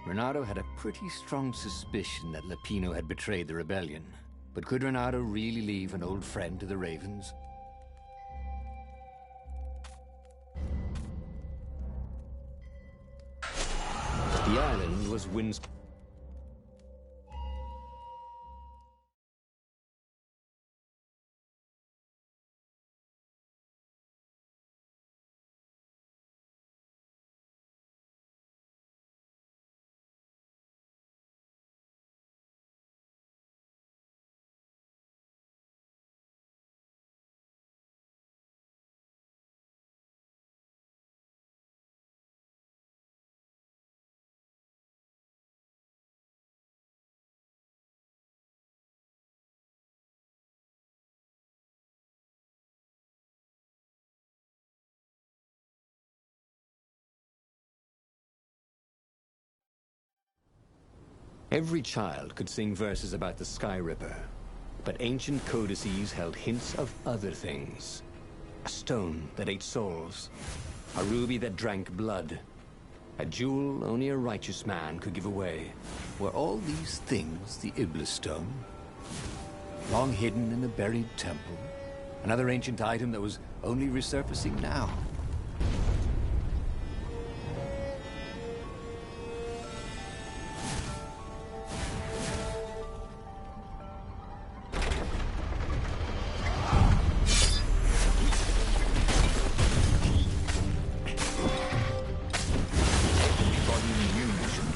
Renato had a pretty strong suspicion that Lapino had betrayed the rebellion. But could Renato really leave an old friend to the Ravens? The island was winds. Every child could sing verses about the Sky Ripper, but ancient codices held hints of other things. A stone that ate souls, a ruby that drank blood, a jewel only a righteous man could give away. Were all these things the Iblis stone? Long hidden in a buried temple? Another ancient item that was only resurfacing now?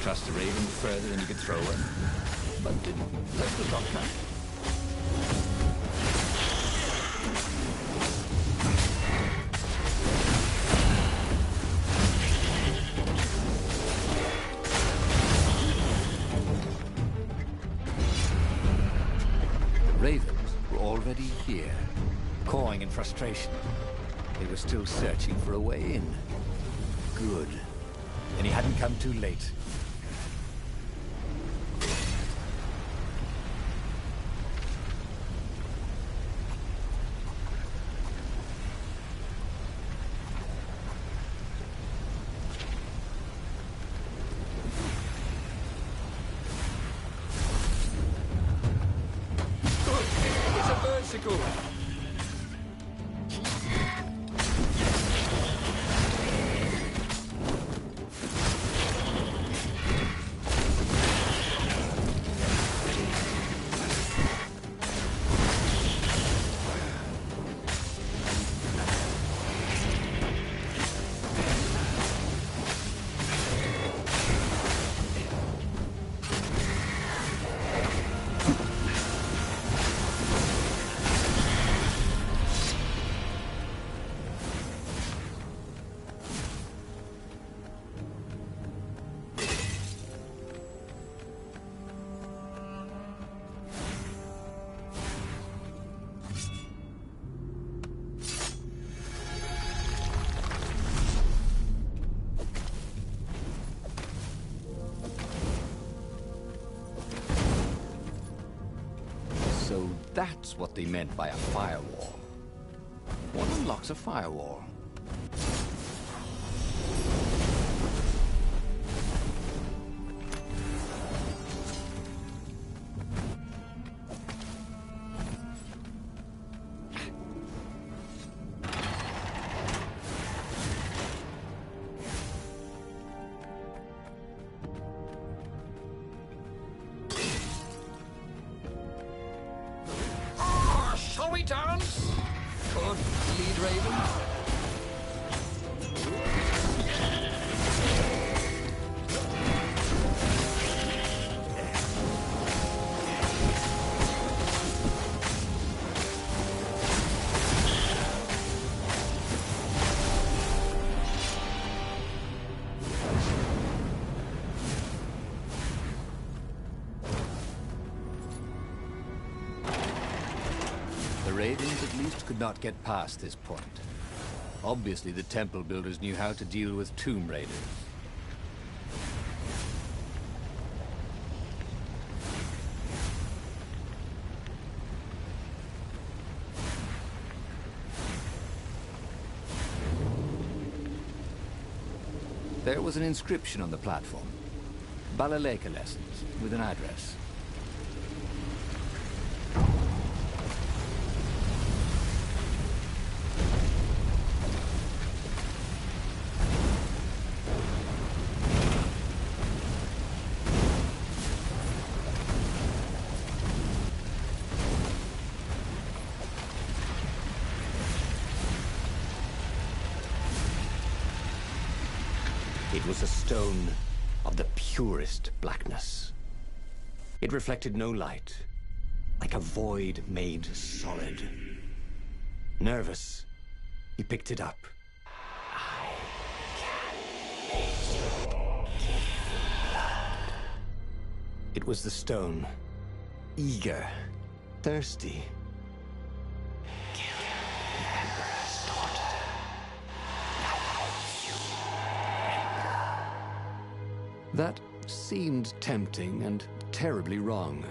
Trust the Raven further than you could throw her. But let's look on that. The Ravens were already here, cawing in frustration. They were still searching for a way in. Good. And he hadn't come too late. It's a bicycle! So that's what they meant by a firewall. What unlocks a firewall? Shall we dance? Good lead, Raven. The Ravens at least could not get past this point. Obviously, the temple builders knew how to deal with tomb raiders. There was an inscription on the platform. balalaika lessons with an address. It was a stone of the purest blackness. It reflected no light, like a void made solid. Nervous, he picked it up. I can make you give blood. It was the stone, eager, thirsty. Kill the Emperor's daughter. That seemed tempting and terribly wrong.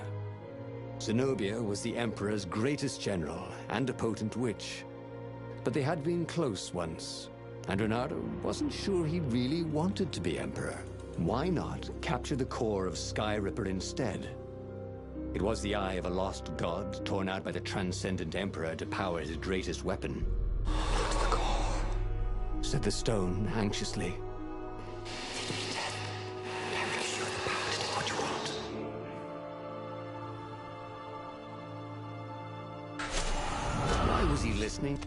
Zenobia was the Emperor's greatest general and a potent witch. But they had been close once, and Renato wasn't sure he really wanted to be Emperor. Why not capture the core of Sky Ripper instead? It was the eye of a lost god torn out by the transcendent Emperor to power his greatest weapon. Look to the core, said the stone anxiously. Was he listening?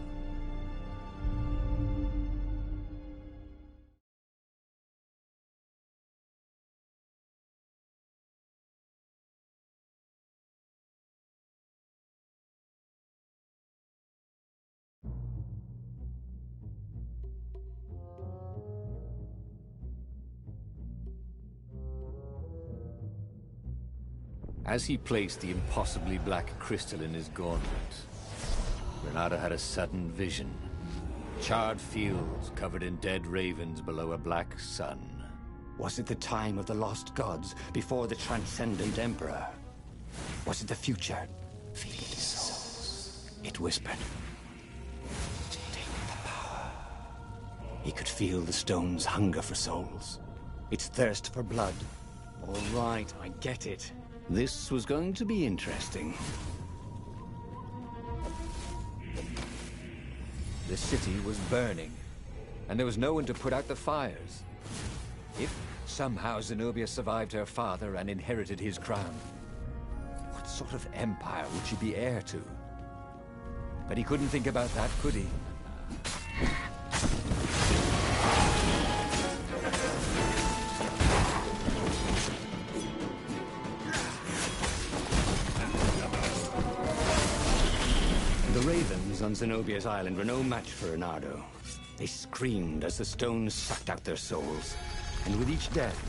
As he placed the impossibly black crystal in his gauntlet, Renato had a sudden vision. Charred fields covered in dead ravens below a black sun. Was it the time of the lost gods before the transcendent Emperor? Was it the future? Feed the souls, it whispered. Take the power. He could feel the stone's hunger for souls, its thirst for blood. All right, I get it. This was going to be interesting. The city was burning, and there was no one to put out the fires. If somehow Zenobia survived her father and inherited his crown, what sort of empire would she be heir to? But he couldn't think about that, could he? The ravens on Zenobia's island were no match for Renato. They screamed as the stones sucked out their souls. And with each death,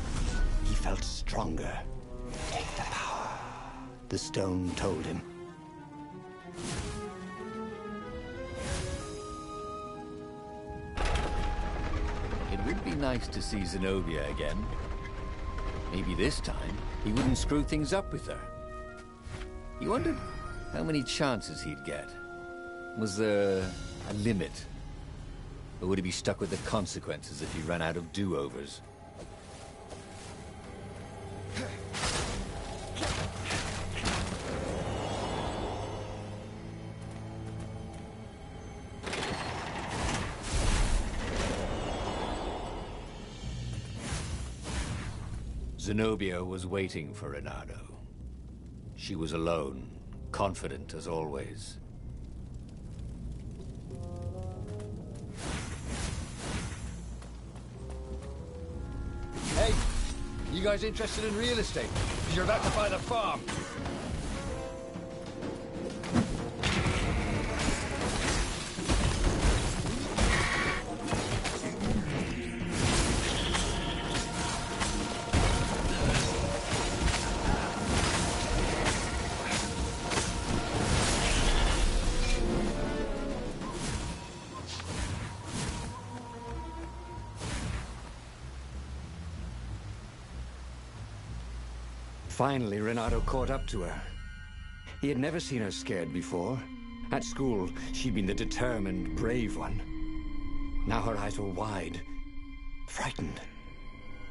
he felt stronger. Take the power, the stone told him. It would be nice to see Zenobia again. Maybe this time, he wouldn't screw things up with her. He wondered how many chances he'd get. Was there a limit? Or would he be stuck with the consequences if he ran out of do-overs? Zenobia was waiting for Renato. She was alone, confident as always. Hey, you guys interested in real estate? 'Cause you're about to buy the farm. Finally, Renato caught up to her. He had never seen her scared before. At school, she'd been the determined, brave one. Now her eyes were wide, frightened.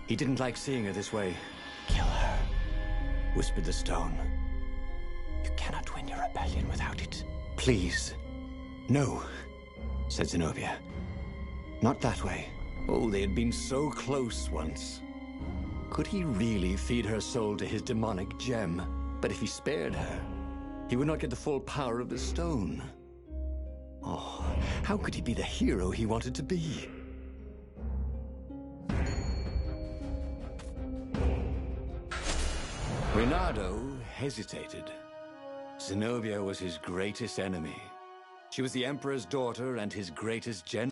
He didn't like seeing her this way. Kill her, whispered the stone. You cannot win your rebellion without it. Please. No, said Zenobia. Not that way. Oh, they had been so close once. Could he really feed her soul to his demonic gem? But if he spared her, he would not get the full power of the stone. Oh, how could he be the hero he wanted to be? Reynardo hesitated. Zenobia was his greatest enemy. She was the Emperor's daughter and his greatest gen.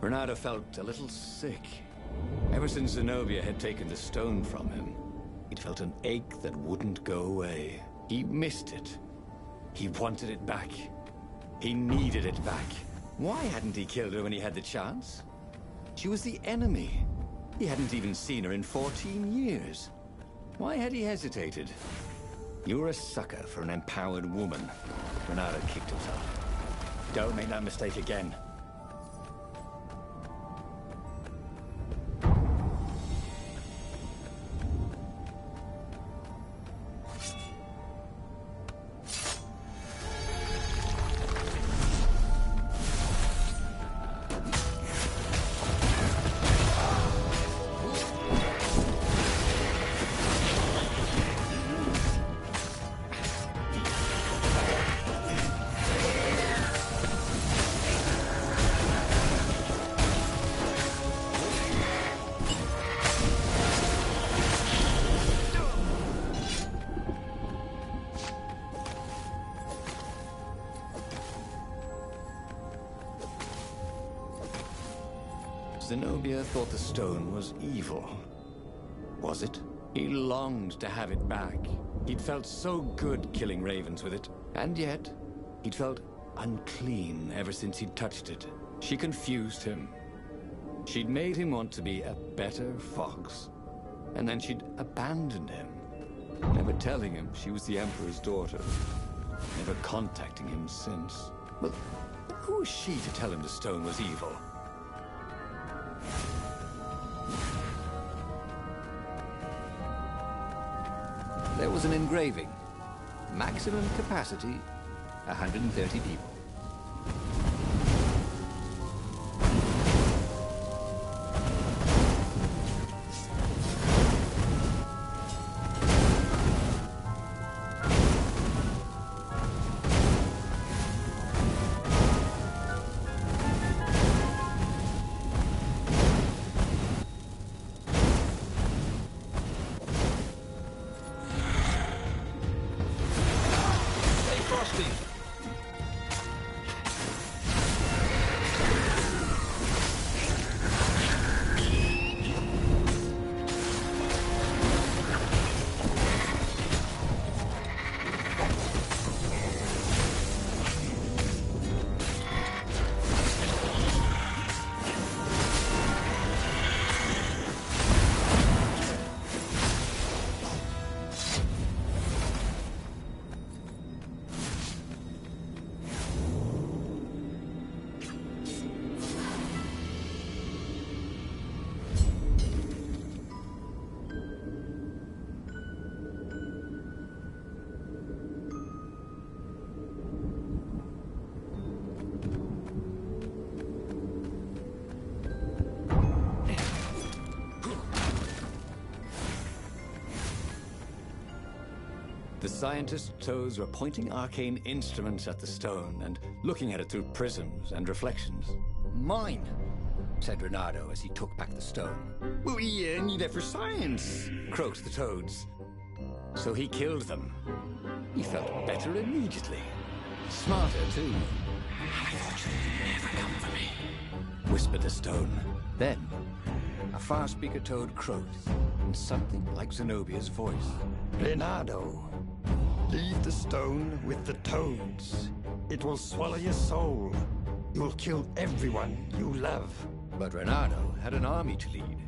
Reynardo felt a little sick. Ever since Zenobia had taken the stone from him, he'd felt an ache that wouldn't go away. He missed it. He wanted it back. He needed it back. Why hadn't he killed her when he had the chance? She was the enemy. He hadn't even seen her in 14 years. Why had he hesitated? You're a sucker for an empowered woman. Reynardo kicked himself. Don't make that mistake again. Zenobia thought the stone was evil. Was it? He longed to have it back. He'd felt so good killing ravens with it. And yet, he'd felt unclean ever since he'd touched it. She confused him. She'd made him want to be a better fox. And then she'd abandoned him, never telling him she was the Emperor's daughter. Never contacting him since. Well, who was she to tell him the stone was evil? There was an engraving. Maximum capacity, 130 people. The scientist's toes were pointing arcane instruments at the stone and looking at it through prisms and reflections. Mine, said Reynardo as he took back the stone. We need it for science, croaked the toads. So he killed them. He felt better immediately. Smarter, too. I thought you'd never come for me, whispered the stone. Then, a far-speaker toad croaked in something like Zenobia's voice. Reynardo, leave the stone with the toads. It will swallow your soul. You'll kill everyone you love. But Renato had an army to lead,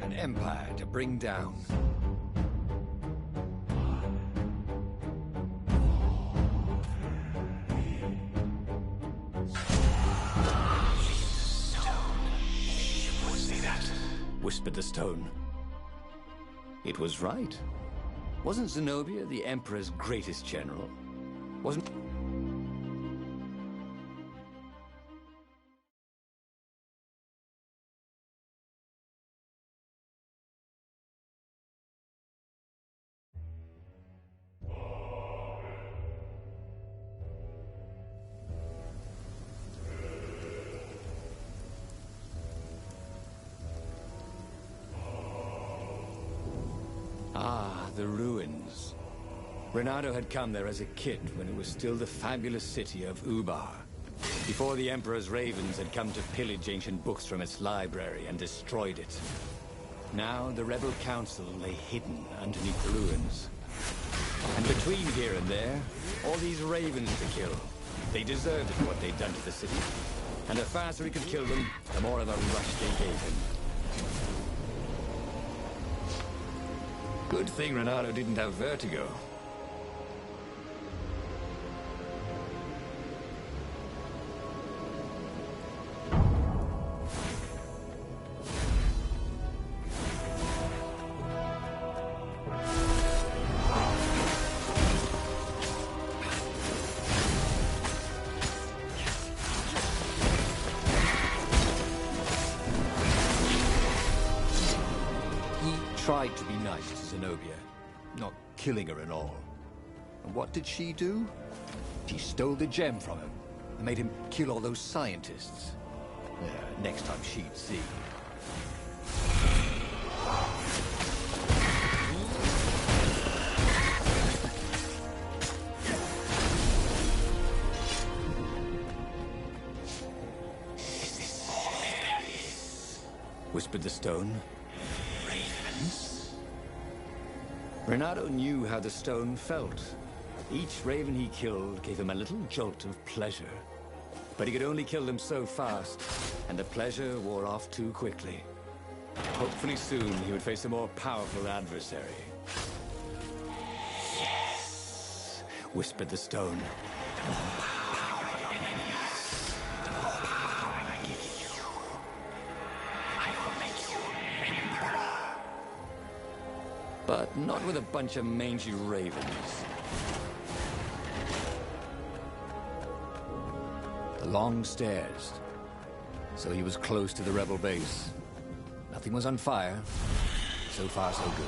an empire to bring down. Whispered the stone. It was right. Wasn't Zenobia the Emperor's greatest general? Wasn't... Ah, the ruins. Renato had come there as a kid when it was still the fabulous city of Ubar. Before the Emperor's ravens had come to pillage ancient books from its library and destroyed it. Now the rebel council lay hidden underneath the ruins. And between here and there, all these ravens to kill. They deserved it, what they'd done to the city. And the faster he could kill them, the more of a rush they gave him. Good thing Renato didn't have vertigo. Tried to be nice to Zenobia, not killing her and all. And what did she do? She stole the gem from him and made him kill all those scientists. Next time she'd see. Whispered the stone. Renato knew how the stone felt. Each raven he killed gave him a little jolt of pleasure. But he could only kill them so fast, and the pleasure wore off too quickly. Hopefully soon he would face a more powerful adversary. Yes, whispered the stone. The more power your enemy has, the more power I give you. I will make you emperor. But not with a bunch of mangy ravens. The long stairs. So he was close to the rebel base. Nothing was on fire. So far, so good.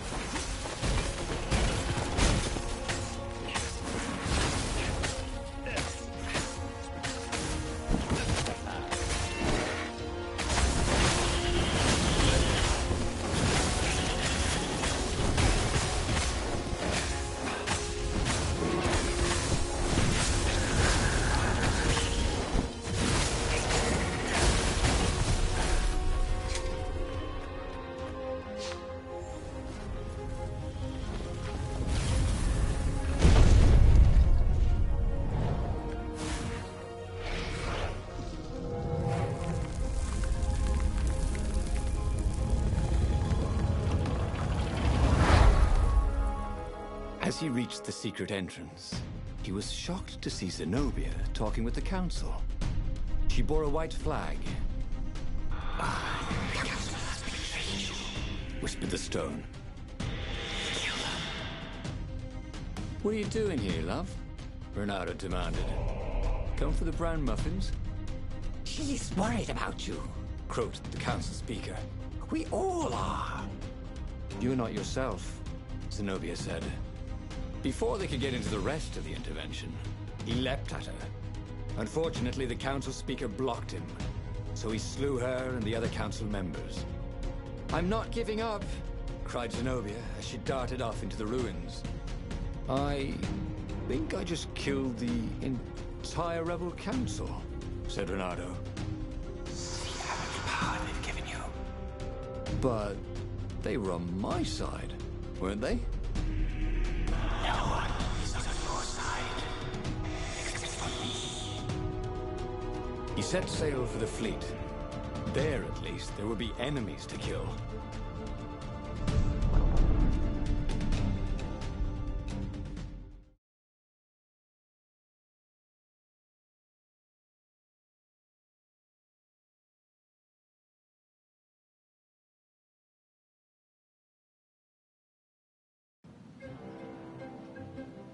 As he reached the secret entrance, he was shocked to see Zenobia talking with the council. She bore a white flag. The council has betrayed you, whispered the stone. Kill them. What are you doing here, love? Renato demanded. Come for the brown muffins? She's worried about you, croaked the council speaker. We all are. You're not yourself, Zenobia said. Before they could get into the rest of the intervention, he leapt at her. Unfortunately, the council speaker blocked him, so he slew her and the other council members. I'm not giving up, cried Zenobia as she darted off into the ruins. I think I just killed the entire rebel council, said Renato. See how much power they've given you. But they were on my side, weren't they? No one is on your side, except for me. He set sail for the fleet. There, at least, there would be enemies to kill.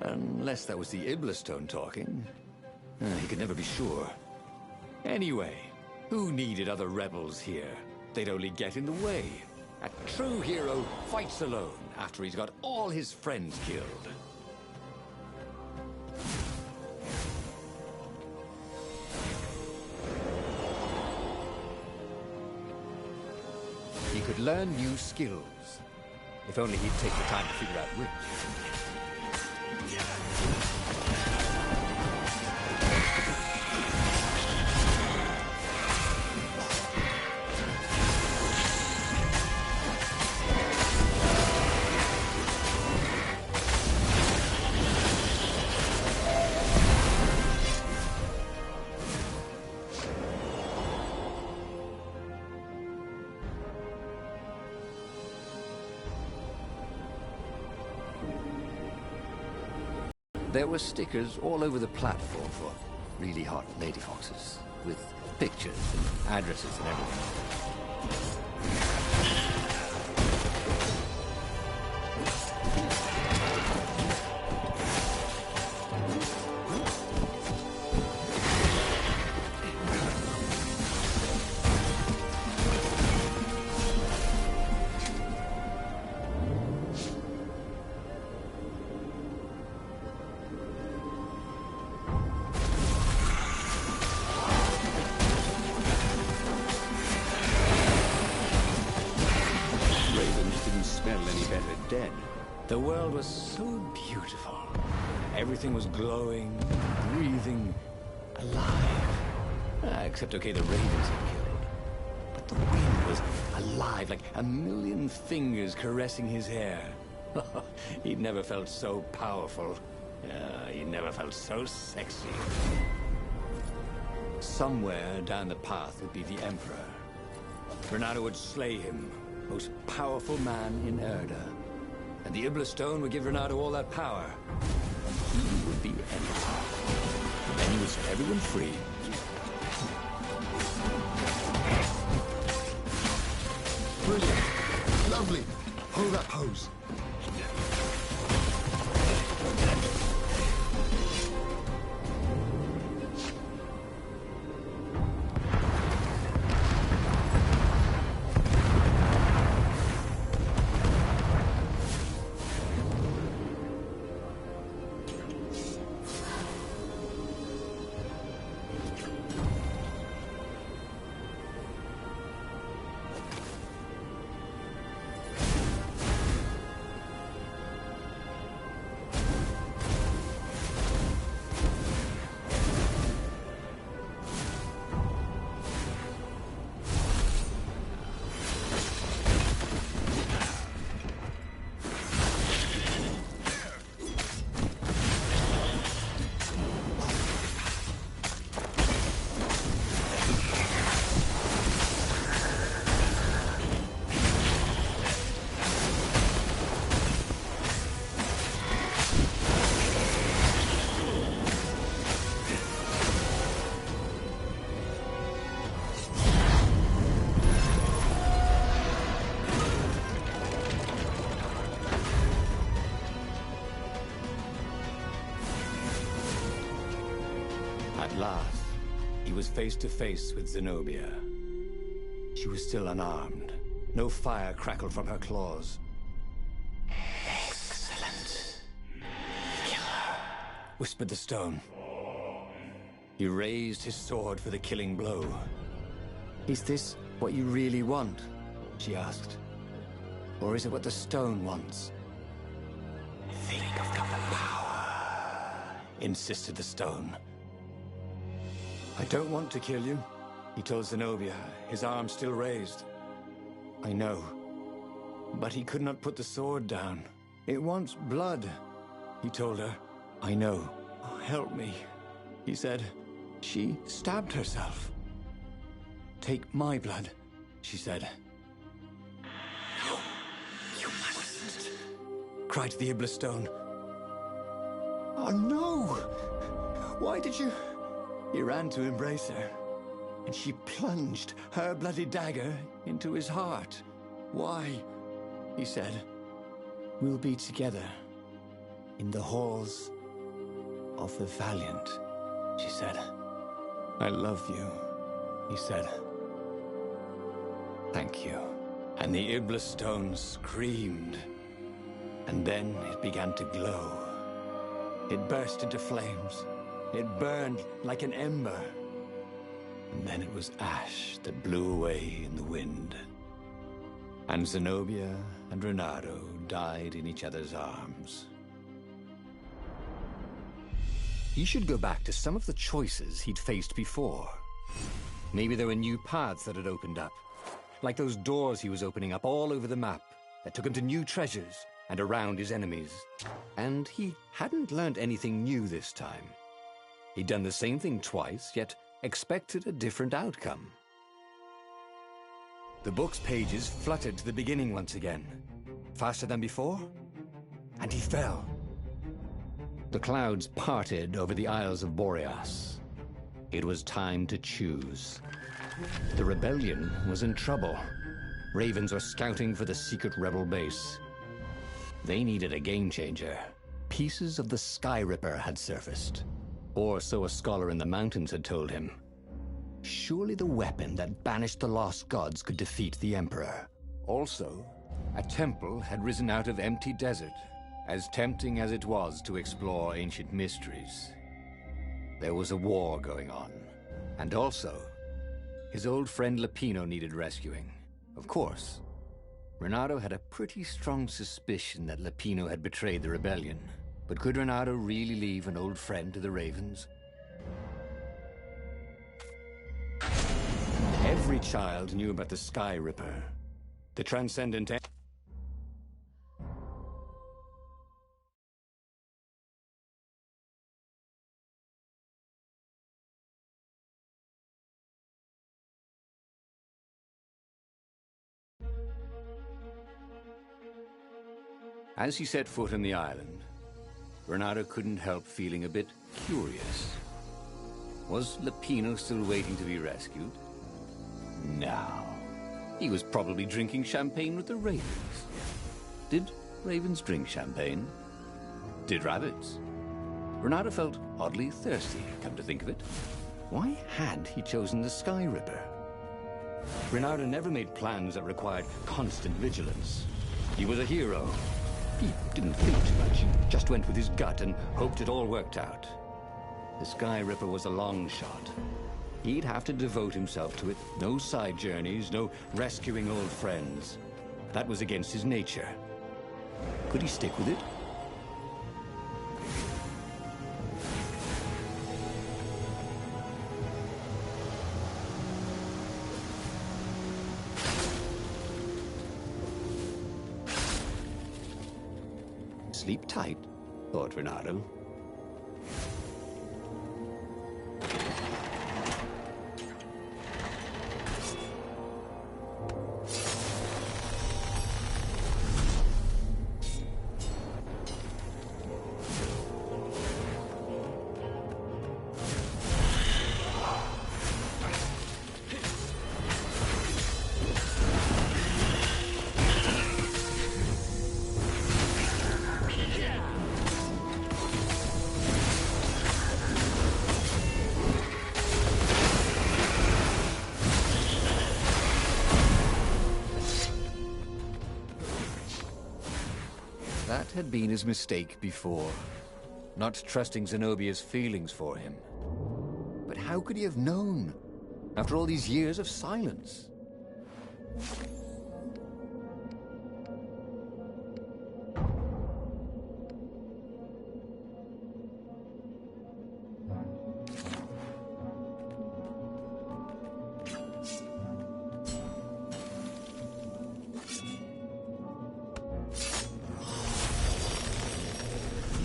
Unless that was the Iblastone talking. He could never be sure. Anyway, who needed other rebels here? They'd only get in the way. A true hero fights alone after he's got all his friends killed. He could learn new skills. If only he'd take the time to figure out which. There were stickers all over the platform for really hot lady foxes, with pictures and addresses and everything. Dead. The world was so beautiful. Everything was glowing, breathing, alive. Except, okay, the ravens had killed. But the wind was alive, like a million fingers caressing his hair. He'd never felt so powerful. He never felt so sexy. Somewhere down the path would be the Emperor. Renato would slay him, most powerful man in Erda. And the Iblastone would give Renato all that power. He would be Emperor. And then he would set everyone free. Brilliant. Lovely. Hold that pose. At last, he was face to face with Zenobia. She was still unarmed. No fire crackled from her claws. Excellent. Kill her, whispered the stone. He raised his sword for the killing blow. Is this what you really want? She asked. Or is it what the stone wants? Think of the power, insisted the stone. I don't want to kill you, he told Zenobia, his arm still raised. I know, but he could not put the sword down. It wants blood, he told her. I know. Oh, help me, he said. She stabbed herself. "Take my blood," she said. You mustn't, cried the Iblis Stone. "Oh no! Why did you—" He ran to embrace her, and she plunged her bloody dagger into his heart. "Why?" he said. "We'll be together in the halls of the valiant," she said. "I love you," he said. "Thank you." And the Iblis Stone screamed, and then it began to glow. It burst into flames. It burned like an ember. And then it was ash that blew away in the wind. And Zenobia and Renato died in each other's arms. He should go back to some of the choices he'd faced before. Maybe there were new paths that had opened up, like those doors he was opening up all over the map that took him to new treasures and around his enemies. And he hadn't learned anything new this time. He'd done the same thing twice, yet expected a different outcome. The book's pages fluttered to the beginning once again, faster than before, and he fell. The clouds parted over the Isles of Boreas. It was time to choose. The rebellion was in trouble. Ravens were scouting for the secret rebel base. They needed a game changer. Pieces of the Sky Ripper had surfaced, or so a scholar in the mountains had told him. Surely the weapon that banished the lost gods could defeat the Emperor. Also, a temple had risen out of empty desert, as tempting as it was to explore ancient mysteries. There was a war going on, and also, his old friend Lupino needed rescuing. Of course, Renato had a pretty strong suspicion that Lupino had betrayed the rebellion, but could Renato really leave an old friend to the Ravens? Every child knew about the Sky Ripper, the transcendent... As he set foot on the island, Renato couldn't help feeling a bit curious. Was Lupino still waiting to be rescued? No. He was probably drinking champagne with the ravens. Did ravens drink champagne? Did rabbits? Renato felt oddly thirsty, come to think of it. Why had he chosen the Sky Ripper? Renato never made plans that required constant vigilance. He was a hero. He didn't think too much. He just went with his gut and hoped it all worked out. The Sky Ripper was a long shot. He'd have to devote himself to it. No side journeys, no rescuing old friends. That was against his nature. Could he stick with it? Sleep tight, thought Renato. That had been his mistake before, not trusting Zenobia's feelings for him. But how could he have known, after all these years of silence?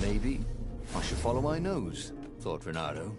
Maybe I should follow my nose, thought Renato.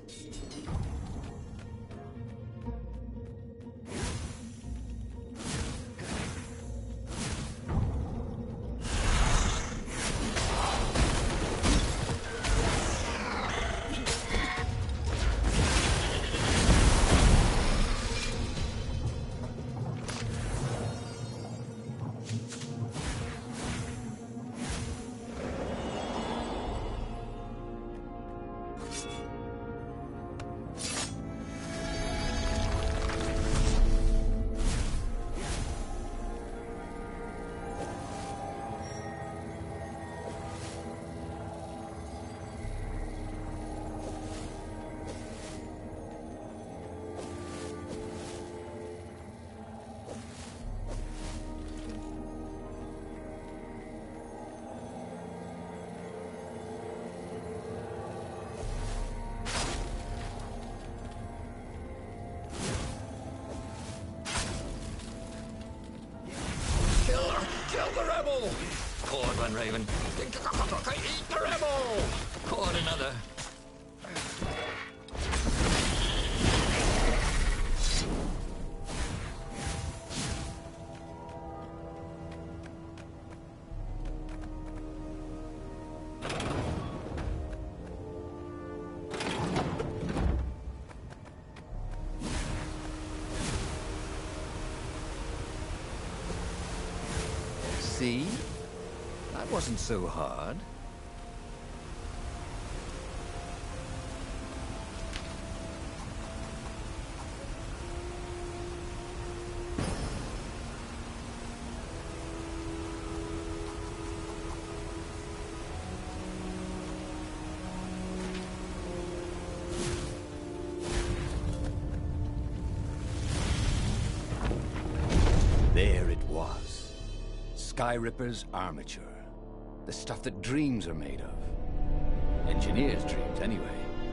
rebel! Caught one, Raven. Eat the rebel! Caught another. See? That wasn't so hard. There it was. Sky Ripper's armature. The stuff that dreams are made of. Engineers' dreams, anyway.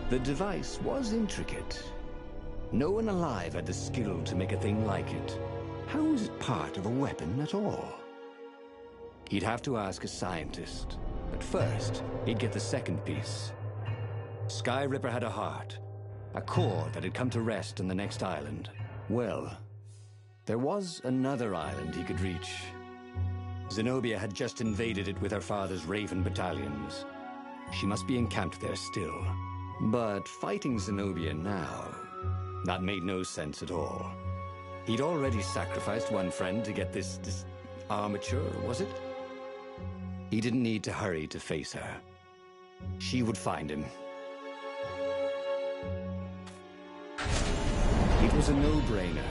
The device was intricate. No one alive had the skill to make a thing like it. How was it part of a weapon at all? He'd have to ask a scientist. But first, he'd get the second piece. Sky Ripper had a heart. A core that had come to rest on the next island. Well, there was another island he could reach. Zenobia had just invaded it with her father's Raven battalions. She must be encamped there still. But fighting Zenobia now, that made no sense at all. He'd already sacrificed one friend to get this armature, was it? He didn't need to hurry to face her. She would find him. It was a no-brainer.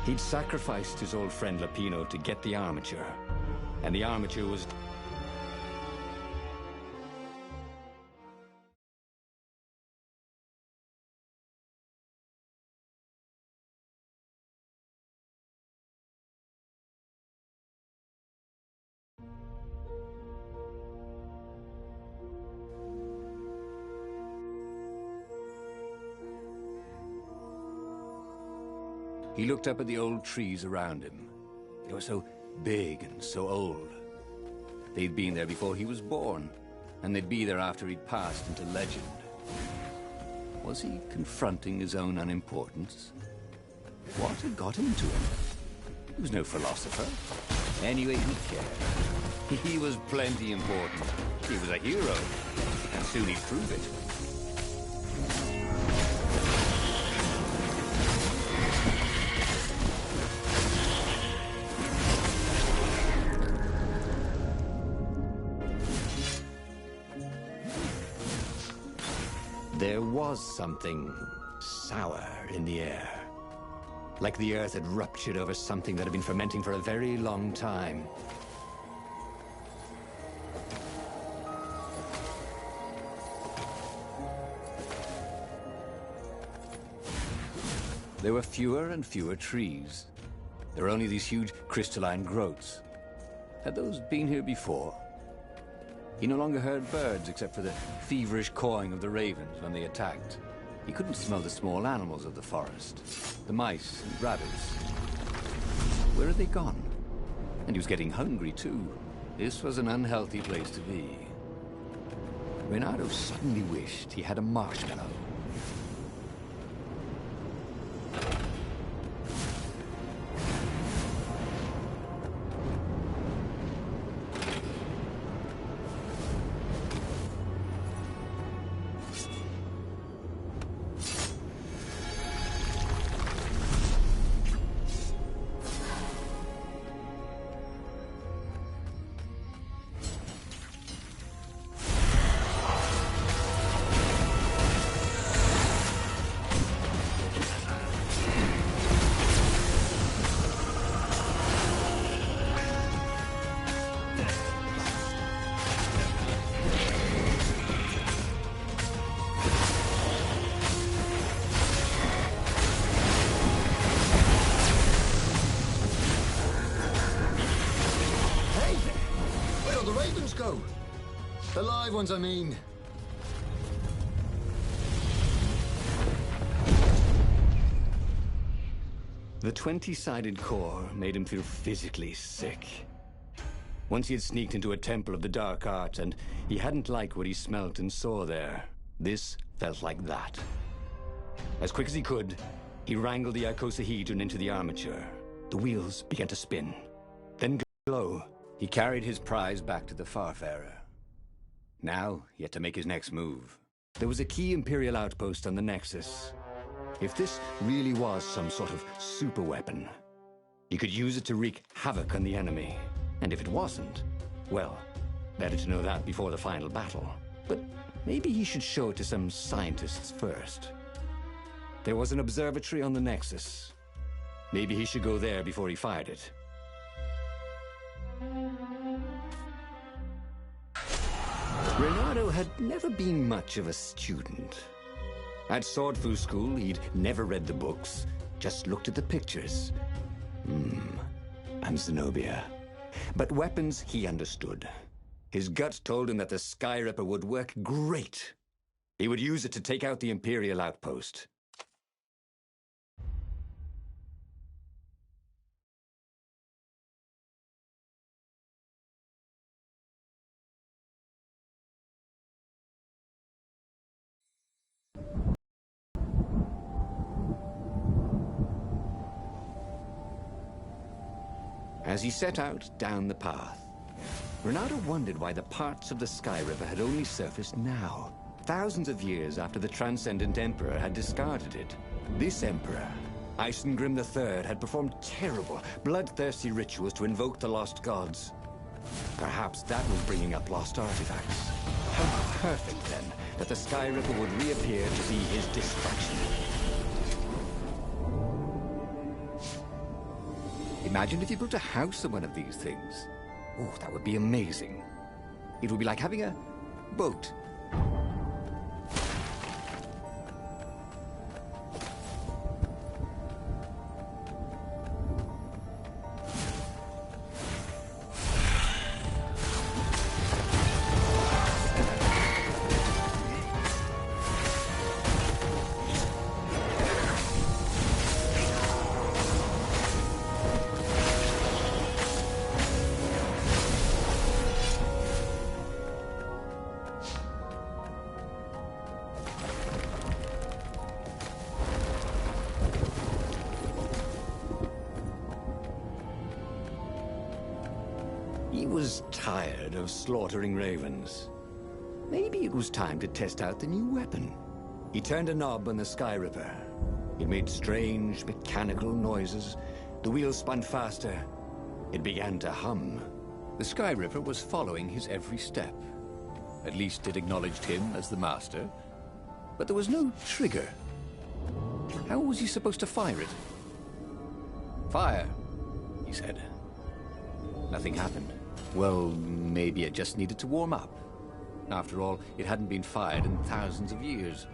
He'd sacrificed his old friend Lapino to get the armature. And the armature was... He looked up at the old trees around him. They were so big and so old. They'd been there before he was born, and they'd be there after he'd passed into legend. Was he confronting his own unimportance? What had got into him? He was no philosopher. Anyway, who cared? He was plenty important. He was a hero, and soon he'd prove it. There was something sour in the air. Like the earth had ruptured over something that had been fermenting for a very long time. There were fewer and fewer trees. There were only these huge crystalline growths. Had those been here before? He no longer heard birds except for the feverish cawing of the ravens when they attacked. He couldn't smell the small animals of the forest, the mice and rabbits. Where had they gone? And he was getting hungry too. This was an unhealthy place to be. Reynardo suddenly wished he had a marshmallow. Go. The live ones, I mean. The 20-sided core made him feel physically sick. Once he had sneaked into a temple of the dark art, and he hadn't liked what he smelt and saw there. This felt like that. As quick as he could, he wrangled the icosahedron into the armature. The wheels began to spin, then glow. He carried his prize back to the Farfarer. Now, he had to make his next move. There was a key Imperial outpost on the Nexus. If this really was some sort of super weapon, he could use it to wreak havoc on the enemy. And if it wasn't, well, better to know that before the final battle. But maybe he should show it to some scientists first. There was an observatory on the Nexus. Maybe he should go there before he fired it. Renato had never been much of a student. At Sword Fu School, he'd never read the books, just looked at the pictures. I'm Zenobia. But weapons he understood. His gut told him that the Sky Ripper would work great. He would use it to take out the Imperial outpost. As he set out down the path, Renato wondered why the parts of the Sky Ripper had only surfaced now, thousands of years after the Transcendent Emperor had discarded it. This Emperor, Isengrim III, had performed terrible, bloodthirsty rituals to invoke the lost gods. Perhaps that was bringing up lost artifacts. How perfect, then, that the Sky Ripper would reappear to be his destruction. Imagine if you built a house on one of these things. Oh, that would be amazing. It would be like having a boat. He was tired of slaughtering ravens. Maybe it was time to test out the new weapon. He turned a knob on the Sky Ripper. It made strange, mechanical noises. The wheels spun faster. It began to hum. The Sky Ripper was following his every step. At least it acknowledged him as the master. But there was no trigger. How was he supposed to fire it? Fire, he said. Nothing happened. Well, maybe it just needed to warm up. After all, it hadn't been fired in thousands of years.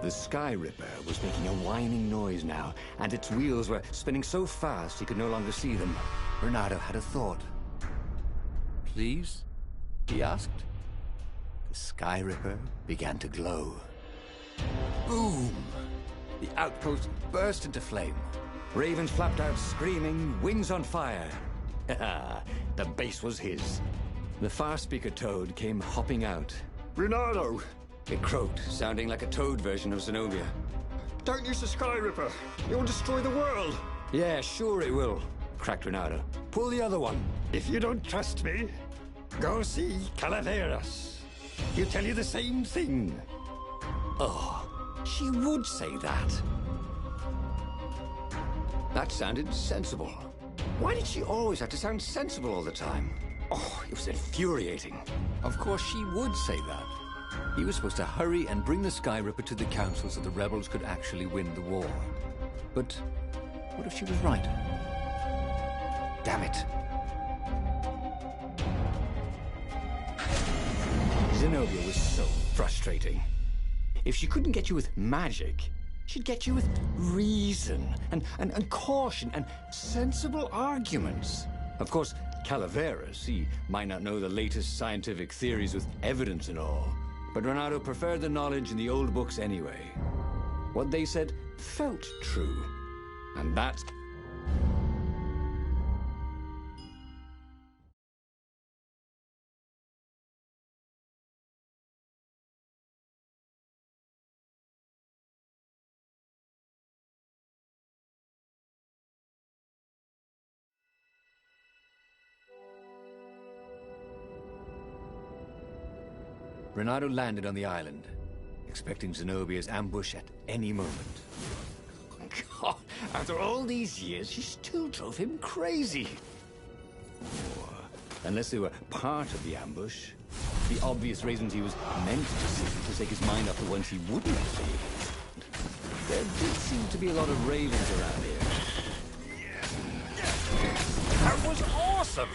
The Sky Ripper was making a whining noise now, and its wheels were spinning so fast he could no longer see them. Renato had a thought. Please? He asked. The Sky Ripper began to glow. Boom! The outpost burst into flame. Ravens flapped out screaming, wings on fire. The base was his. The far speaker toad came hopping out. Renato! It croaked, sounding like a toad version of Zenobia. Don't use the Sky Ripper. It will destroy the world. Yeah, sure it will, cracked Renato. Pull the other one. If you don't trust me, go see Calaveras. He'll tell you the same thing. Oh, she would say that. That sounded sensible. Why did she always have to sound sensible all the time? Oh, it was infuriating. Of course she would say that. He was supposed to hurry and bring the Sky Ripper to the Council so the rebels could actually win the war. But what if she was right? Damn it. Zenobia was so frustrating. If she couldn't get you with magic, she'd get you with reason and caution and sensible arguments. Of course, Calaveras, he might not know the latest scientific theories with evidence and all, but Renato preferred the knowledge in the old books anyway. What they said felt true, and that's... Renato landed on the island, expecting Zenobia's ambush at any moment. God, after all these years, she still drove him crazy. Or, unless they were part of the ambush, the obvious reasons he was meant to see to take his mind off the ones he wouldn't see. There did seem to be a lot of ravens around here. That was awesome!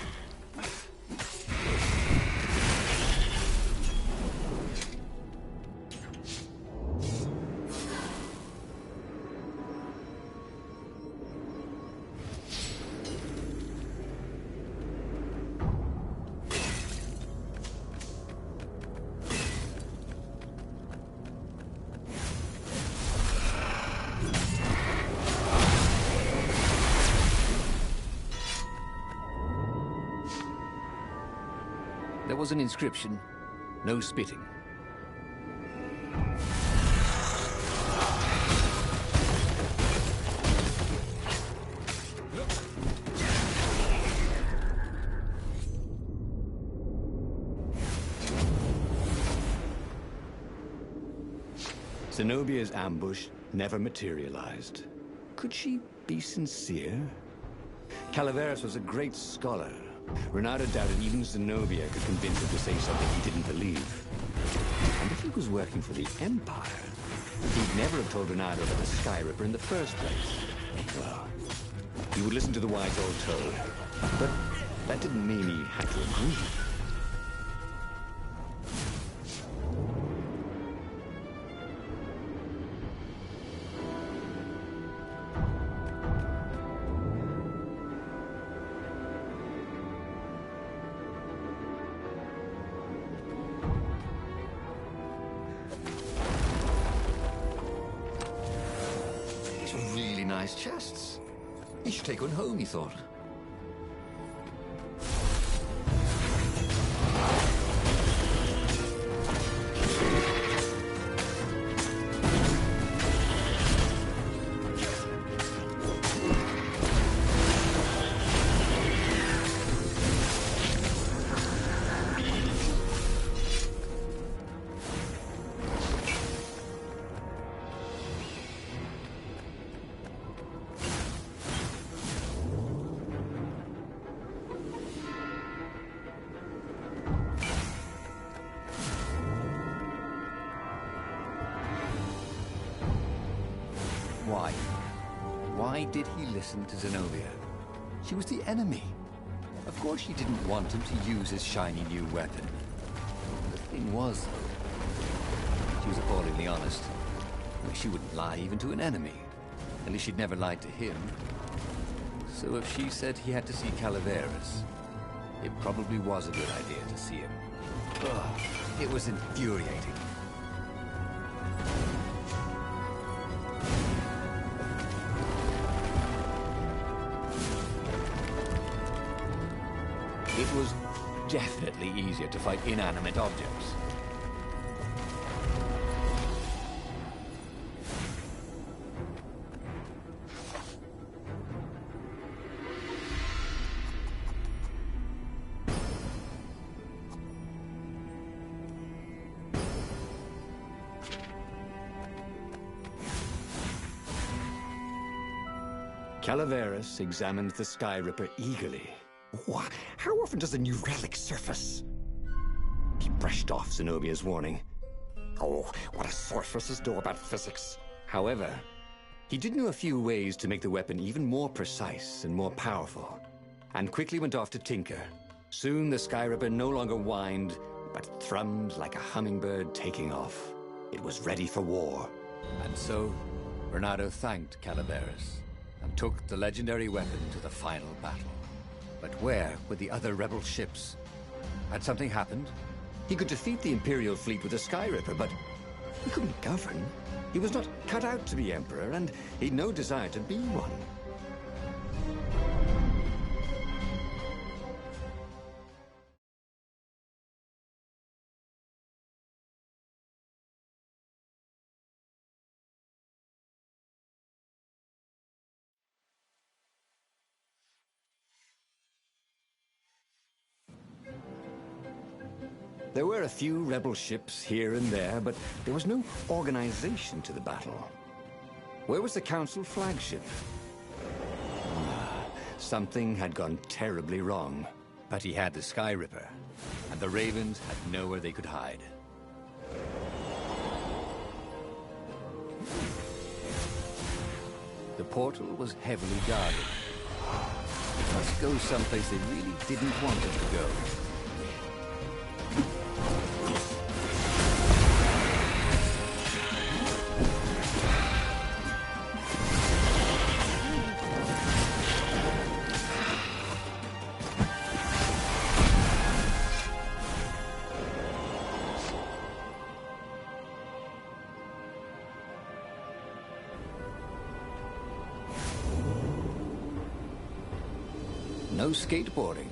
There was an inscription, no spitting. Zenobia's ambush never materialized. Could she be sincere? Calaveras was a great scholar. Renato doubted even Zenobia could convince him to say something he didn't believe. And if he was working for the Empire, he'd never have told Renato about the Sky Ripper in the first place. Well, he would listen to the wise old toad, but that didn't mean he had to agree. Nice chests. He should take one home, he thought. Why? Why did he listen to Zenobia? She was the enemy. Of course she didn't want him to use his shiny new weapon. The thing was, she was appallingly honest. I mean, she wouldn't lie even to an enemy. At least she'd never lied to him. So if she said he had to see Calaveras, it probably was a good idea to see him. Ugh, it was infuriating. It was definitely easier to fight inanimate objects. Calaveras examined the Sky Ripper eagerly. What? How often does a new relic surface? He brushed off Zenobia's warning. Oh, what do sorceresses know about physics? However, he did know a few ways to make the weapon even more precise and more powerful, and quickly went off to tinker. Soon the Sky Ripper no longer whined, but thrummed like a hummingbird taking off. It was ready for war. And so, Bernardo thanked Calaveras and took the legendary weapon to the final battle. But where were the other rebel ships? Had something happened? He could defeat the Imperial fleet with a Sky Ripper, but he couldn't govern. He was not cut out to be emperor, and he'd no desire to be one. There were a few rebel ships here and there, but there was no organization to the battle. Where was the Council flagship? Something had gone terribly wrong. But he had the Sky Ripper, and the Ravens had nowhere they could hide. The portal was heavily guarded. It must go someplace they really didn't want it to go. No skateboarding.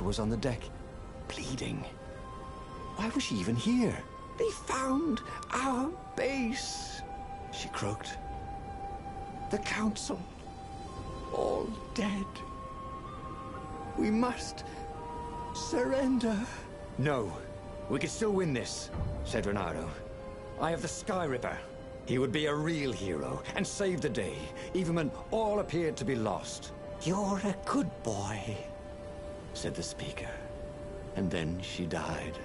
Was on the deck, bleeding. Why was she even here? They found our base, she croaked. The Council, all dead. We must surrender. No, we can still win this, said Bernardo. I have the Sky Ripper. He would be a real hero and save the day, even when all appeared to be lost. You're a good boy, said the speaker, and then she died.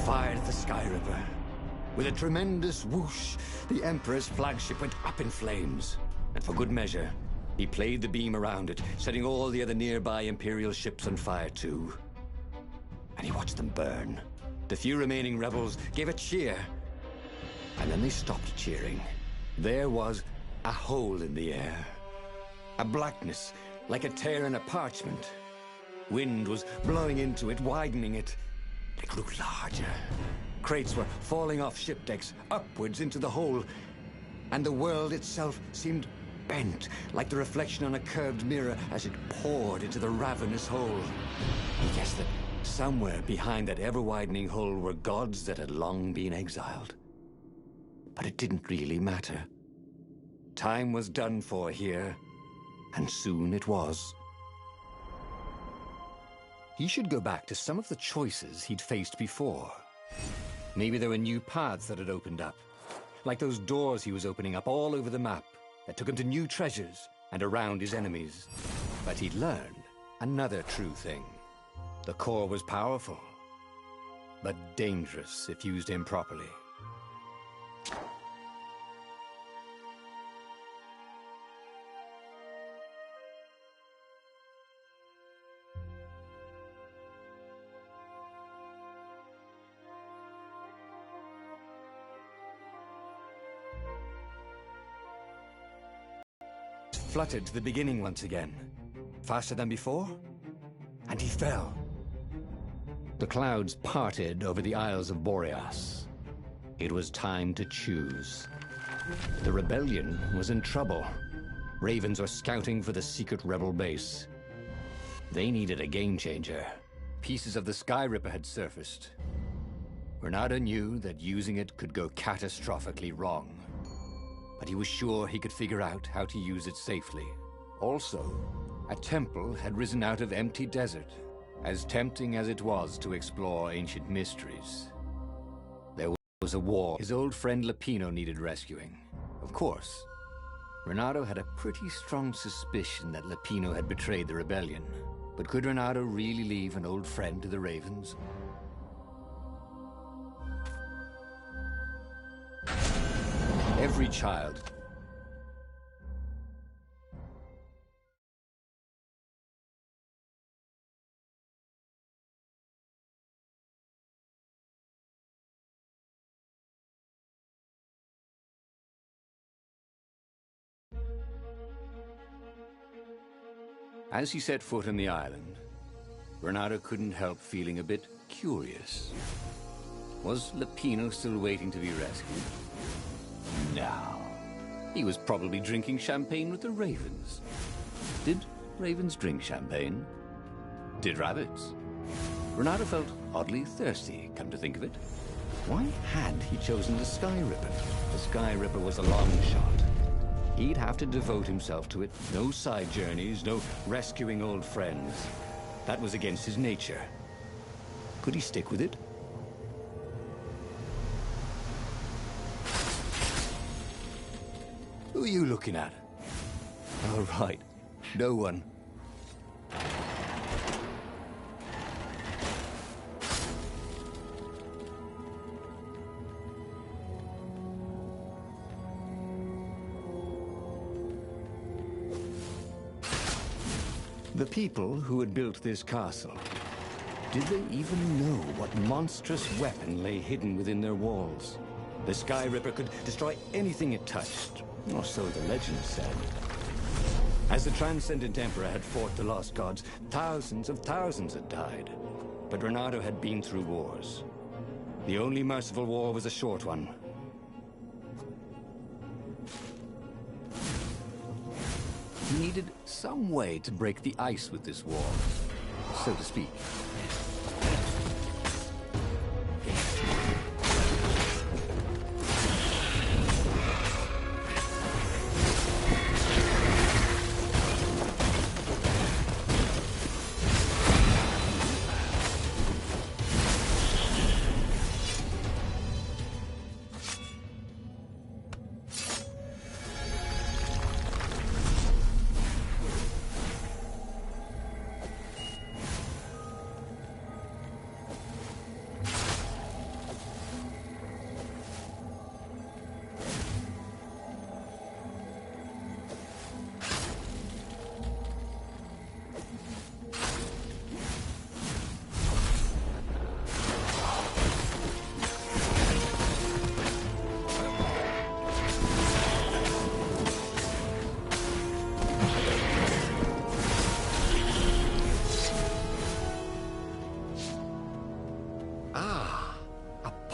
Fired the Sky Ripper. With a tremendous whoosh, the Emperor's flagship went up in flames. And for good measure, He played the beam around it, setting all the other nearby Imperial ships on fire too. And he watched them burn. The few remaining rebels gave a cheer. And then they stopped cheering. There was a hole in the air. A blackness, like a tear in a parchment. Wind was blowing into it, widening it. It grew larger. Crates were falling off ship decks, upwards into the hole. And the world itself seemed bent, like the reflection on a curved mirror as it poured into the ravenous hole. He guessed that somewhere behind that ever-widening hole were gods that had long been exiled. But it didn't really matter. Time was done for here, and soon it was. He should go back to some of the choices he'd faced before. Maybe there were new paths that had opened up, like those doors he was opening up all over the map that took him to new treasures and around his enemies. But he'd learned another true thing. The core was powerful, but dangerous if used improperly. Fluttered to the beginning once again, faster than before, and he fell. The clouds parted over the Isles of Boreas. It was time to choose. The rebellion was in trouble. Ravens were scouting for the secret rebel base. They needed a game changer. Pieces of the Sky Ripper had surfaced. Renato knew that using it could go catastrophically wrong. But he was sure he could figure out how to use it safely. Also, a temple had risen out of empty desert, as tempting as it was to explore ancient mysteries. There was a war. His old friend Lupino needed rescuing. Of course, Renato had a pretty strong suspicion that Lupino had betrayed the rebellion. But could Renato really leave an old friend to the Ravens? Every child As he set foot on the island, Renato couldn't help feeling a bit curious. Was Lupino still waiting to be rescued? No. He was probably drinking champagne with the ravens. Did ravens drink champagne? Did rabbits? Renato felt oddly thirsty, come to think of it. Why had he chosen the Sky Ripper? The Sky Ripper was a long shot. He'd have to devote himself to it. No side journeys, no rescuing old friends. That was against his nature. Could he stick with it? Who are you looking at? Oh, right. No one. The people who had built this castle, did they even know what monstrous weapon lay hidden within their walls? The Sky Ripper could destroy anything it touched, or so the legend said. As the Transcendent Emperor had fought the lost gods, thousands of thousands had died. But Renato had been through wars. The only merciful war was a short one. He needed some way to break the ice with this wall, so to speak.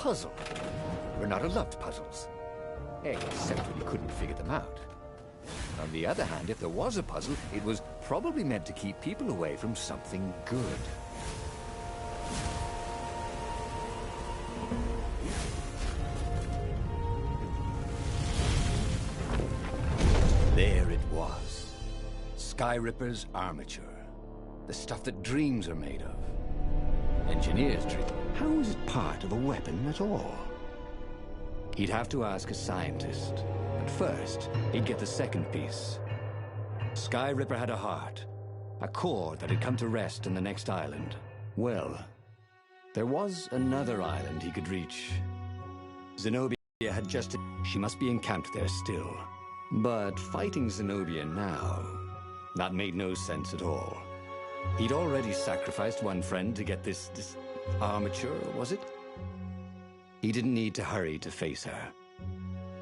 puzzle. Renata loved puzzles. Except when he couldn't figure them out. On the other hand, if there was a puzzle, it was probably meant to keep people away from something good. There it was. Sky Ripper's armature. The stuff that dreams are made of. Engineers dream. How is it part of a weapon at all? He'd have to ask a scientist. But first, he'd get the second piece. Sky Ripper had a heart. A core that had come to rest in the next island. Well, there was another island he could reach. Zenobia had just... She must be encamped there still. But fighting Zenobia now... That made no sense at all. He'd already sacrificed one friend to get this armature, was it? He didn't need to hurry to face her.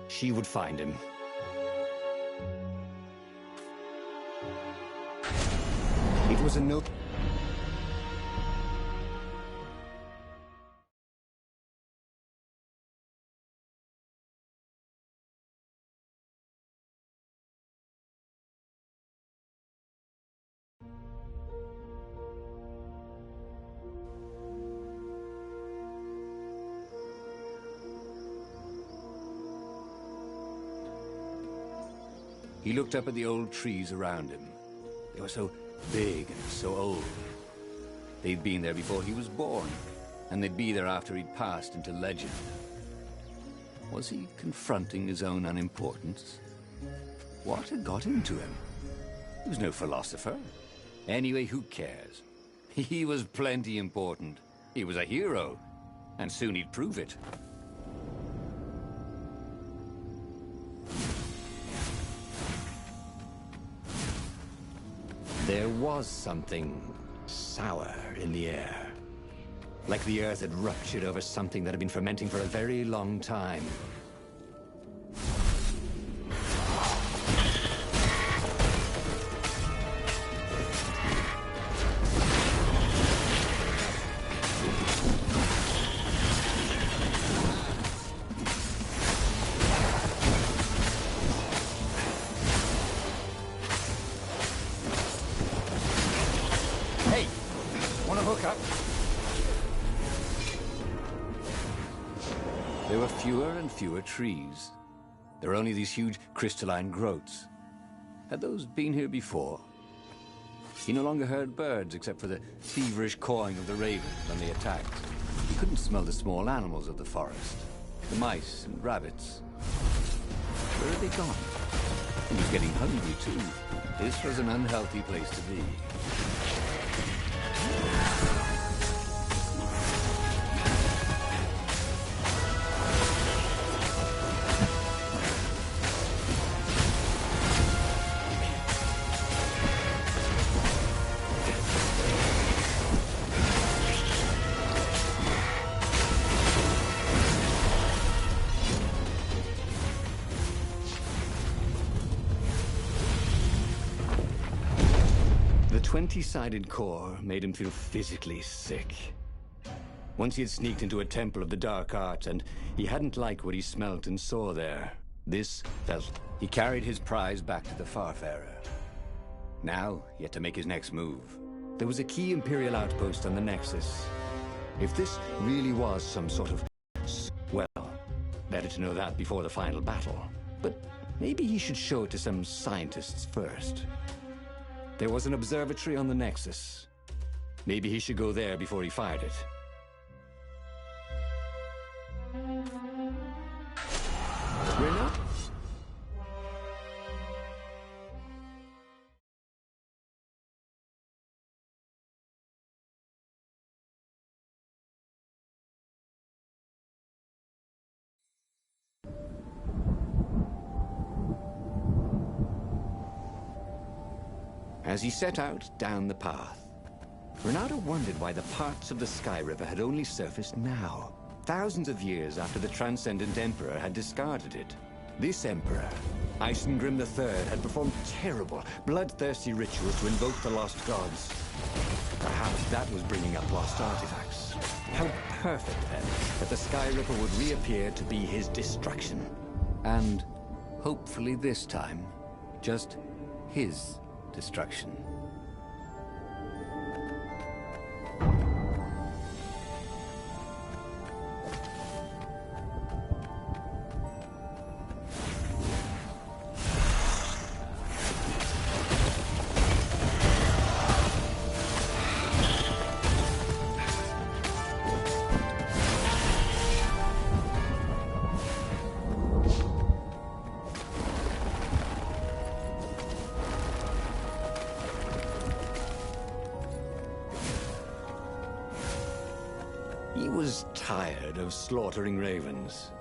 She would find him. It was a no... He looked up at the old trees around him. They were so big and so old. They'd been there before he was born, and they'd be there after he'd passed into legend. Was he confronting his own unimportance? What had got into him? He was no philosopher. Anyway, who cares? He was plenty important. He was a hero, and soon he'd prove it. There was something sour in the air. Like the earth had ruptured over something that had been fermenting for a very long time. There were fewer and fewer trees. There were only these huge crystalline growths. Had those been here before? He no longer heard birds except for the feverish cawing of the ravens when they attacked. He couldn't smell the small animals of the forest, the mice and rabbits. Where had they gone? He was getting hungry too. This was an unhealthy place to be. The 20-sided core made him feel physically sick. Once he had sneaked into a temple of the dark arts, and he hadn't liked what he smelt and saw there. This felt... He carried his prize back to the Farfarer. Now, he had to make his next move. There was a key Imperial outpost on the Nexus. If this really was some sort of... Well, better to know that before the final battle. But maybe he should show it to some scientists first. There was an observatory on the Nexus. Maybe he should go there before he fired it. We're not... As he set out down the path, Renata wondered why the parts of the Sky Ripper had only surfaced now, thousands of years after the Transcendent Emperor had discarded it. This Emperor, Isengrim III, had performed terrible, bloodthirsty rituals to invoke the lost gods. Perhaps that was bringing up lost artifacts. How perfect, then, that the Sky Ripper would reappear to be his destruction. And hopefully this time, just his destruction. He was tired of slaughtering ravens.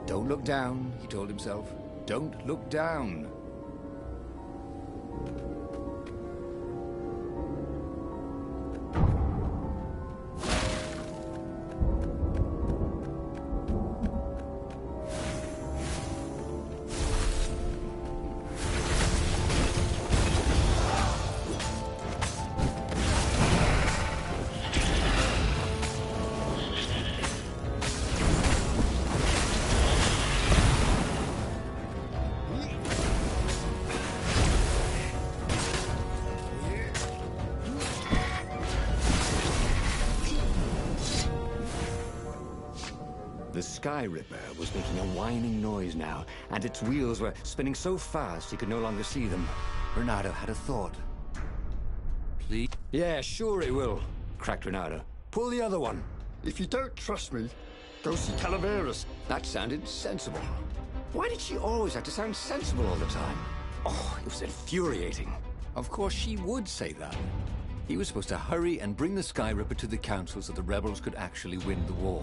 Don't look down, he told himself. Don't look down. The Sky Ripper was making a whining noise now, and its wheels were spinning so fast he could no longer see them. Renato had a thought. Please? Yeah, sure it will, cracked Renato. Pull the other one. If you don't trust me, go see Calaveras. That sounded sensible. Why did she always have to sound sensible all the time? Oh, it was infuriating. Of course she would say that. He was supposed to hurry and bring the Sky Ripper to the council so the rebels could actually win the war.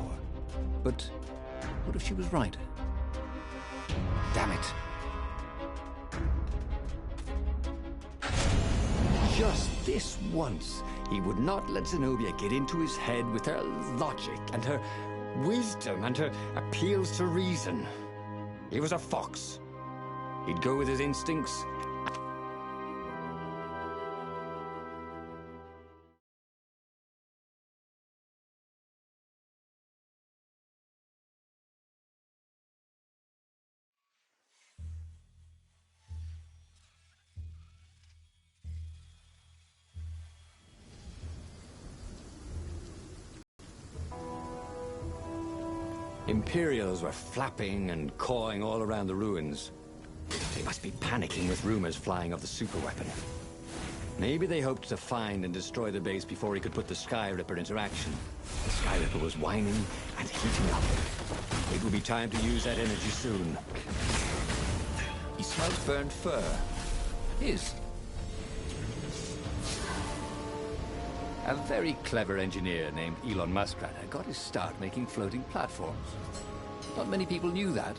But what if she was right? Damn it. Just this once, he would not let Zenobia get into his head with her logic and her wisdom and her appeals to reason. He was a fox. He'd go with his instincts. Imperials were flapping and cawing all around the ruins. They must be panicking with rumors flying of the superweapon. Maybe they hoped to find and destroy the base before he could put the Sky Ripper into action. The Sky Ripper was whining and heating up. It would be time to use that energy soon. He smells burnt fur. His. A very clever engineer named Elon Muskrat got his start making floating platforms. Not many people knew that.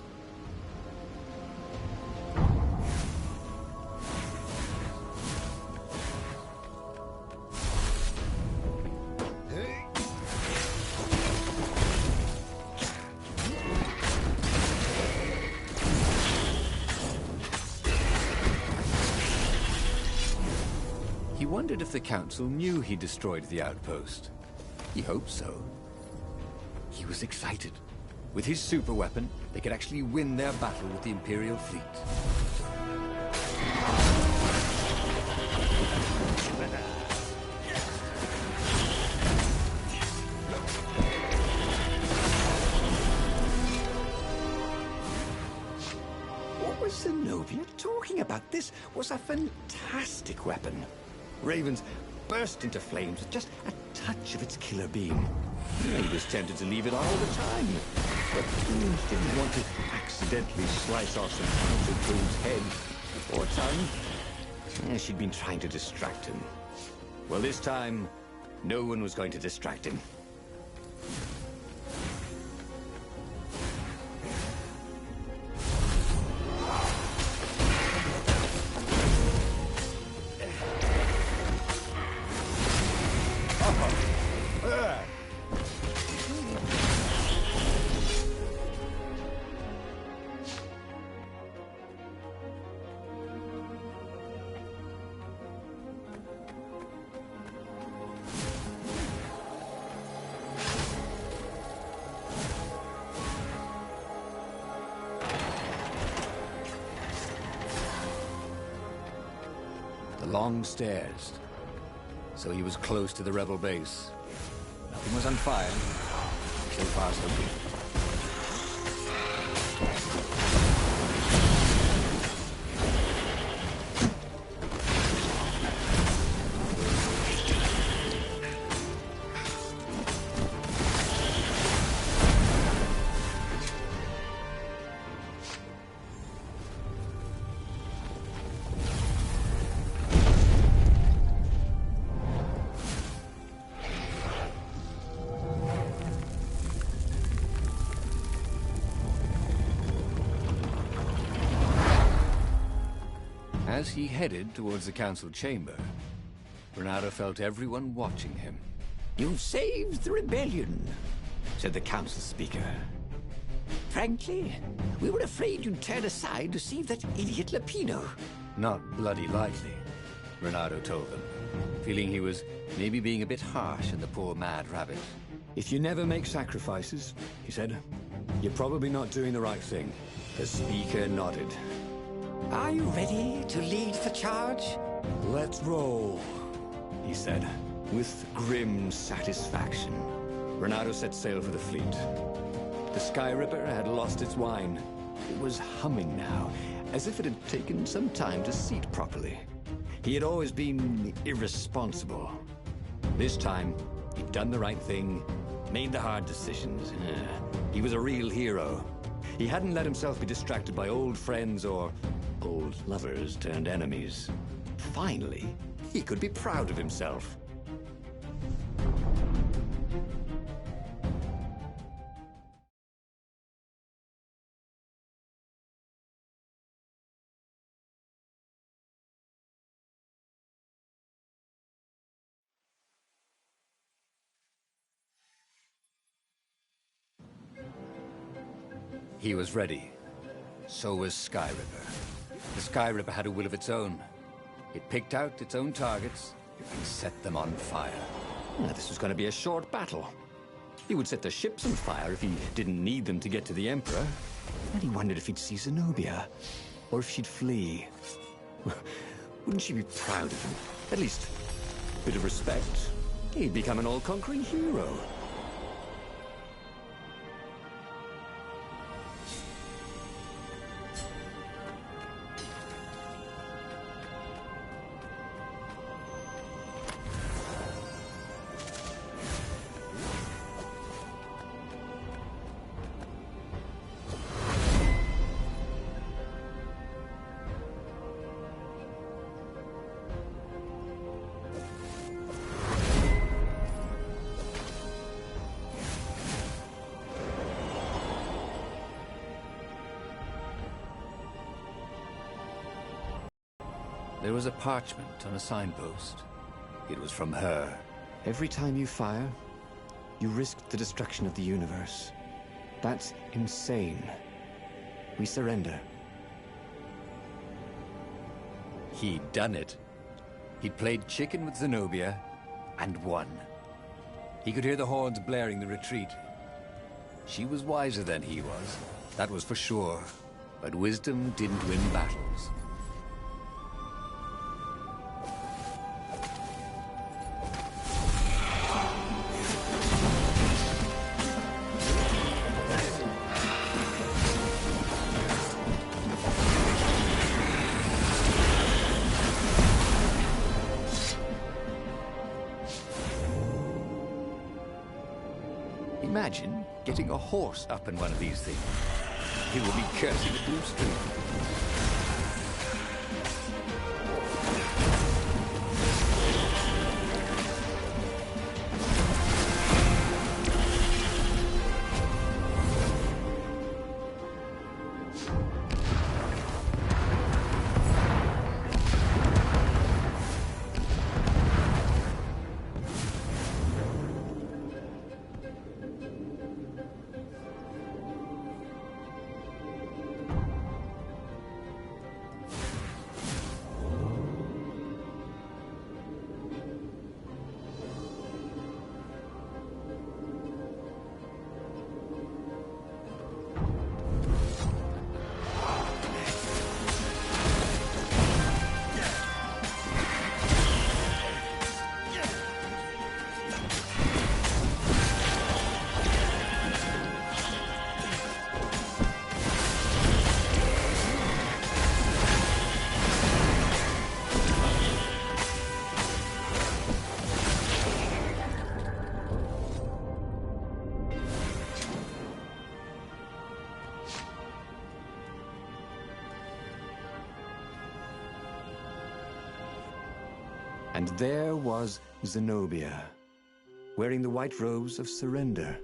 He wondered if the council knew he destroyed the outpost. He hoped so. He was excited. With his superweapon, they could actually win their battle with the Imperial fleet. What was Zenobia talking about? This was a fantastic weapon. Ravens burst into flames with just a touch of its killer beam. He was tempted to leave it on all the time, but he didn't want to accidentally slice off some talented fool's head or tongue. She'd been trying to distract him. Well, this time, no one was going to distract him. long stairs. So he was close to the rebel base. Nothing was on fire. So far, so good. As he headed towards the council chamber, Renato felt everyone watching him. You've saved the rebellion, said the council speaker. Frankly, we were afraid you'd turn aside to save that idiot Lapino. Not bloody lightly, Renato told them, feeling he was maybe being a bit harsh on the poor mad rabbit. If you never make sacrifices, he said, you're probably not doing the right thing. The speaker nodded. Are you ready to lead the charge? Let's roll, he said, with grim satisfaction. Renato set sail for the fleet. The Sky Ripper had lost its wine. It was humming now, as if it had taken some time to seat properly. He had always been irresponsible. This time, he'd done the right thing, made the hard decisions. He was a real hero. He hadn't let himself be distracted by old friends or old lovers turned enemies. Finally, he could be proud of himself. He was ready. So was Sky Ripper. The Sky Ripper had a will of its own. It picked out its own targets and set them on fire. Now, this was going to be a short battle. He would set the ships on fire if he didn't need them to get to the Emperor. And he wondered if he'd see Zenobia, or if she'd flee. Wouldn't she be proud of him? At least, a bit of respect. He'd become an all-conquering hero. There was a parchment on a signpost. It was from her. Every time you fire, you risk the destruction of the universe. That's insane. We surrender. He'd done it. He'd played chicken with Zenobia and won. He could hear the horns blaring the retreat. She was wiser than he was, that was for sure. But wisdom didn't win battles. Imagine getting a horse up in one of these things. He will be cursing at Blue Street. And there was Zenobia, wearing the white robes of surrender.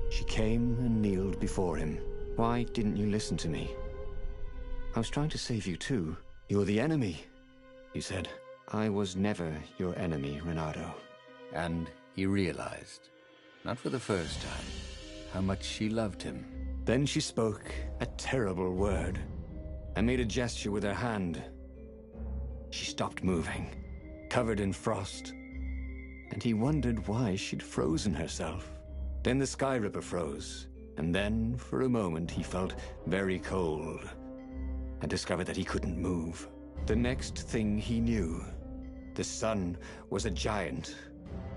She came and kneeled before him. Why didn't you listen to me? I was trying to save you too. You're the enemy, he said. I was never your enemy, Renato. And he realized, not for the first time, how much she loved him. Then she spoke a terrible word and made a gesture with her hand. She stopped moving, covered in frost, and he wondered why she'd frozen herself. Then the Sky Ripper froze, and then, for a moment, he felt very cold and discovered that he couldn't move. The next thing he knew, the sun was a giant,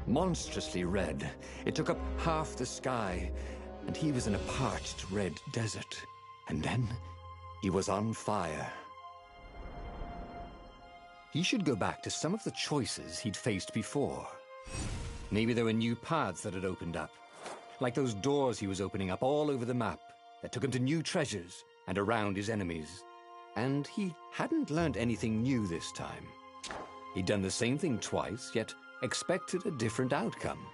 monstrously red. It took up half the sky, and he was in a parched red desert. And then he was on fire. He should go back to some of the choices he'd faced before. Maybe there were new paths that had opened up, like those doors he was opening up all over the map that took him to new treasures and around his enemies. And he hadn't learned anything new this time. He'd done the same thing twice, yet expected a different outcome.